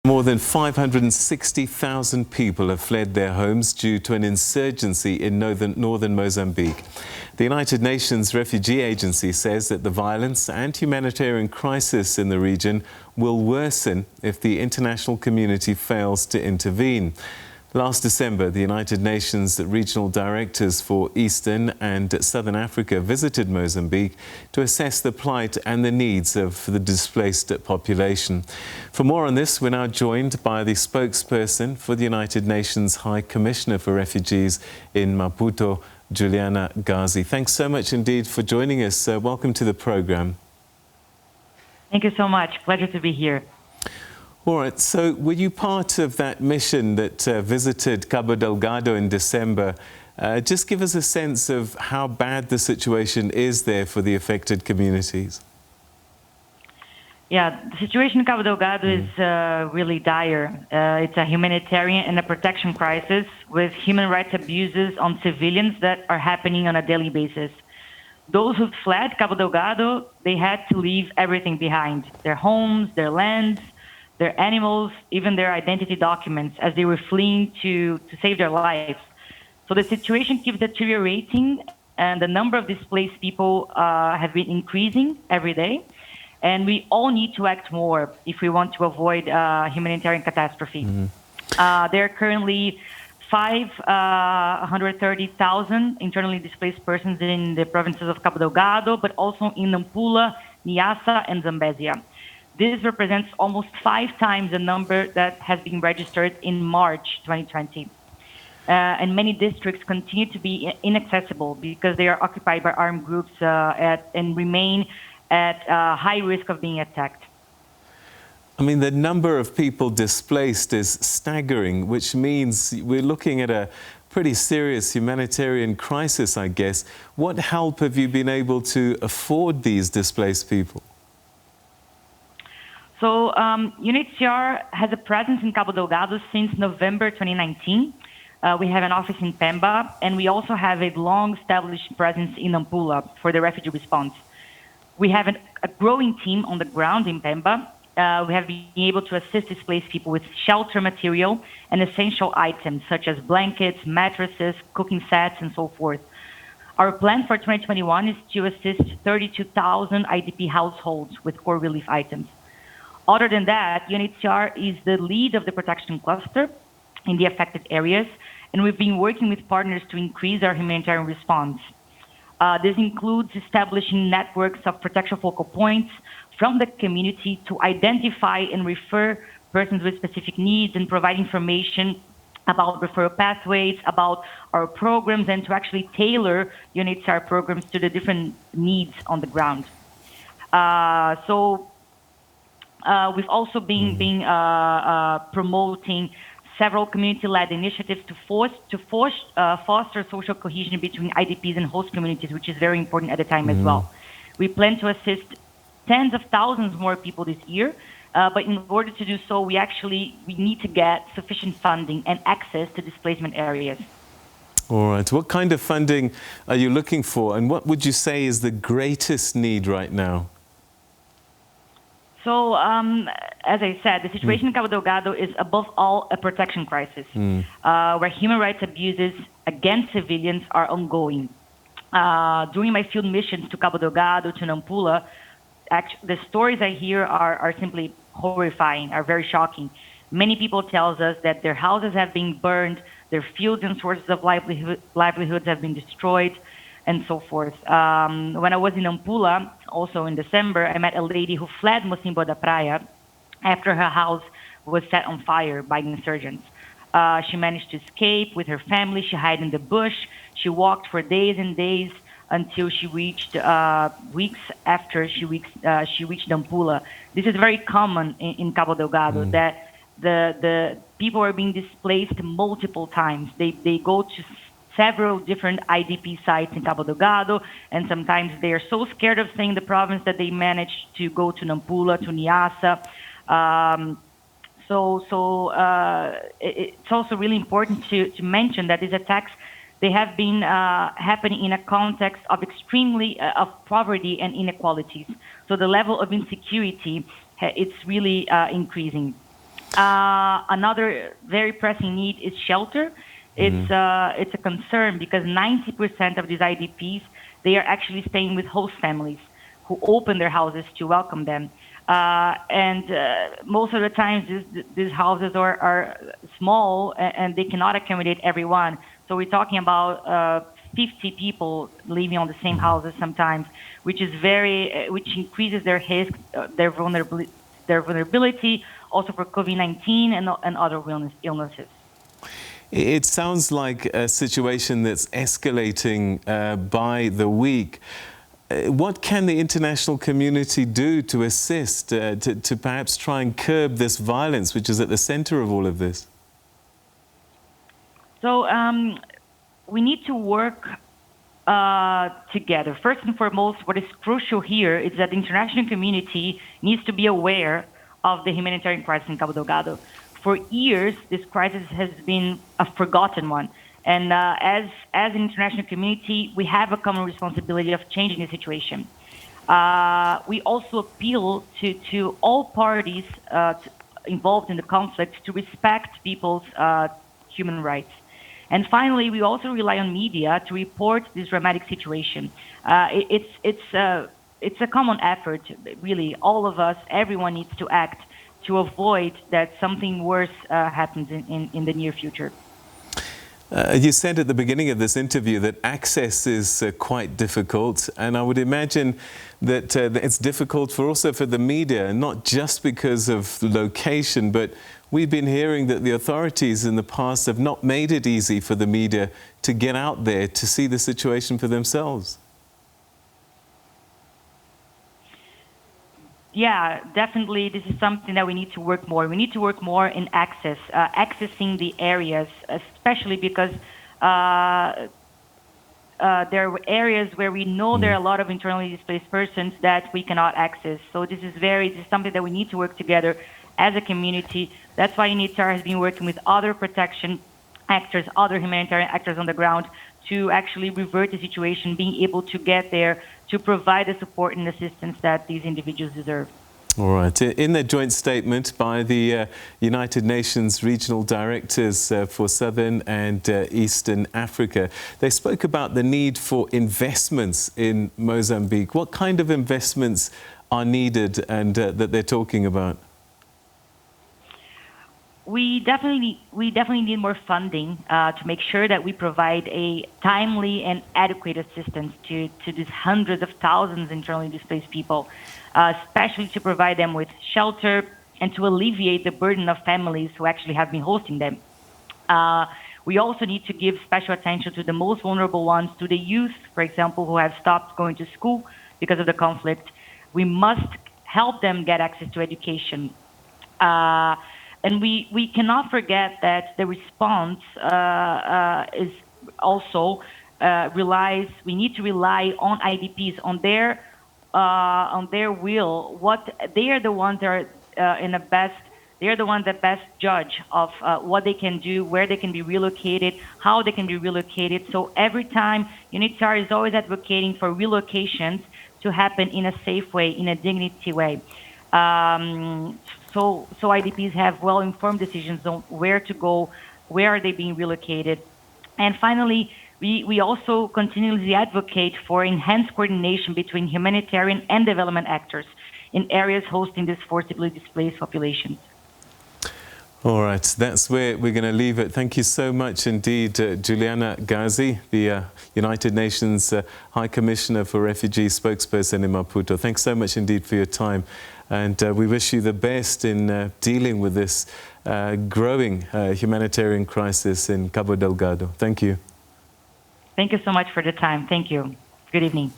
More than 560,000 people have fled their homes due to an insurgency in northern Mozambique. The United Nations Refugee Agency says that the violence and humanitarian crisis in the region will worsen if the international community fails to intervene. Last December, the United Nations regional directors for Eastern and Southern Africa visited Mozambique to assess the plight and the needs of the displaced population. For more on this, we're now joined by the spokesperson for the United Nations High Commissioner for Refugees in Maputo, Juliana Ghazi. Thanks so much indeed for joining us. Welcome to the program. Thank you so much. Pleasure to be here. All right, so were you part of that mission that visited Cabo Delgado in December? Just give us a sense of how bad the situation is there for the affected communities. Yeah, the situation in Cabo Delgado is really dire. It's a humanitarian and a protection crisis with human rights abuses on civilians that are happening on a daily basis. Those who fled Cabo Delgado, they had to leave everything behind, their homes, their lands, their animals, even their identity documents, as they were fleeing to save their lives. So the situation keeps deteriorating, and the number of displaced people have been increasing every day. And we all need to act more if we want to avoid humanitarian catastrophe. There are currently 530,000 internally displaced persons in the provinces of Cabo Delgado, but also in Nampula, Niassa, and Zambezia. This represents almost 5 times the number that has been registered in March 2020. And many districts continue to be inaccessible because they are occupied by armed groups and remain at high risk of being attacked. I mean, the number of people displaced is staggering, which means we're looking at a pretty serious humanitarian crisis, I guess. What help have you been able to afford these displaced people? So UNHCR has a presence in Cabo Delgado since November 2019. We have an office in Pemba, and we also have a long-established presence in Nampula for the refugee response. We have a growing team on the ground in Pemba. We have been able to assist displaced people with shelter material and essential items such as blankets, mattresses, cooking sets, and so forth. Our plan for 2021 is to assist 32,000 IDP households with core relief items. Other than that, UNHCR is the lead of the protection cluster in the affected areas, and we've been working with partners to increase our humanitarian response. This includes establishing networks of protection focal points from the community to identify and refer persons with specific needs and provide information about referral pathways, about our programs, and to actually tailor UNHCR programs to the different needs on the ground. We've also been promoting several community-led initiatives to foster social cohesion between IDPs and host communities, which is very important at the time as well. We plan to assist tens of thousands more people this year, but in order to do so, we need to get sufficient funding and access to displacement areas. All right. What kind of funding are you looking for, and what would you say is the greatest need right now? So, as I said, the situation in Cabo Delgado is above all a protection crisis, where human rights abuses against civilians are ongoing. During my field missions to Cabo Delgado, to Nampula, the stories I hear are simply horrifying, are very shocking. Many people tell us that their houses have been burned, their fields and sources of livelihoods have been destroyed, and so forth. When I was in Nampula, also in December, I met a lady who fled Mocimboa da Praia after her house was set on fire by insurgents. She managed to escape with her family. She hid in the bush. She walked for days and days until she reached, weeks after she reached Nampula. This is very common in Cabo Delgado, that the people are being displaced multiple times. They go to several different IDP sites in Cabo Delgado, and sometimes they are so scared of staying in the province that they manage to go to Nampula, to Niassa. It's also really important to mention that these attacks, they have been happening in a context of of poverty and inequalities. So the level of insecurity, it's really increasing. Another very pressing need is shelter. It's a concern because 90% of these IDPs, they are actually staying with host families who open their houses to welcome them. Most of the times, these houses are small and they cannot accommodate everyone. So we're talking about 50 people living on the same houses sometimes, which increases their risk, their vulnerability, also for COVID-19 and other illnesses. It sounds like a situation that's escalating by the week. What can the international community do to assist, to perhaps try and curb this violence, which is at the center of all of this? So we need to work together. First and foremost, what is crucial here is that the international community needs to be aware of the humanitarian crisis in Cabo Delgado. For years, this crisis has been a forgotten one. And as an international community, we have a common responsibility of changing the situation. We also appeal to all parties involved in the conflict to respect people's human rights. And finally, we also rely on media to report this dramatic situation. It's a common effort, really. All of us, everyone needs to act to avoid that something worse happens in the near future. You said at the beginning of this interview that access is quite difficult, and I would imagine that it's difficult also for the media, not just because of the location, but we've been hearing that the authorities in the past have not made it easy for the media to get out there to see the situation for themselves. Yeah, definitely. This is something that we need to work more. We need to work more in accessing the areas, especially because there are areas where we know there are a lot of internally displaced persons that we cannot access. So this is something that we need to work together as a community. That's why UNHCR has been working with other protection actors, other humanitarian actors on the ground to actually revert the situation, being able to get there to provide the support and assistance that these individuals deserve. All right. In their joint statement by the United Nations regional directors for Southern and Eastern Africa, they spoke about the need for investments in Mozambique. What kind of investments are needed and that they're talking about? We definitely need more funding to make sure that we provide a timely and adequate assistance to these hundreds of thousands internally displaced people, especially to provide them with shelter and to alleviate the burden of families who actually have been hosting them. We also need to give special attention to the most vulnerable ones, to the youth, for example, who have stopped going to school because of the conflict. We must help them get access to education. And we cannot forget that the response is also we need to rely on IDPs, on their will. They are the ones that are they are the ones that best judge of what they can do, where they can be relocated, how they can be relocated. So every time, UNHCR is always advocating for relocations to happen in a safe way, in a dignity way. So IDPs have well-informed decisions on where to go, where are they being relocated. And finally, we also continuously advocate for enhanced coordination between humanitarian and development actors in areas hosting these forcibly displaced populations. All right, that's where we're going to leave it. Thank you so much indeed, Juliana Ghazi, the United Nations High Commissioner for Refugees, spokesperson in Maputo. Thanks so much indeed for your time. And we wish you the best in dealing with this growing humanitarian crisis in Cabo Delgado. Thank you. Thank you so much for the time. Thank you. Good evening.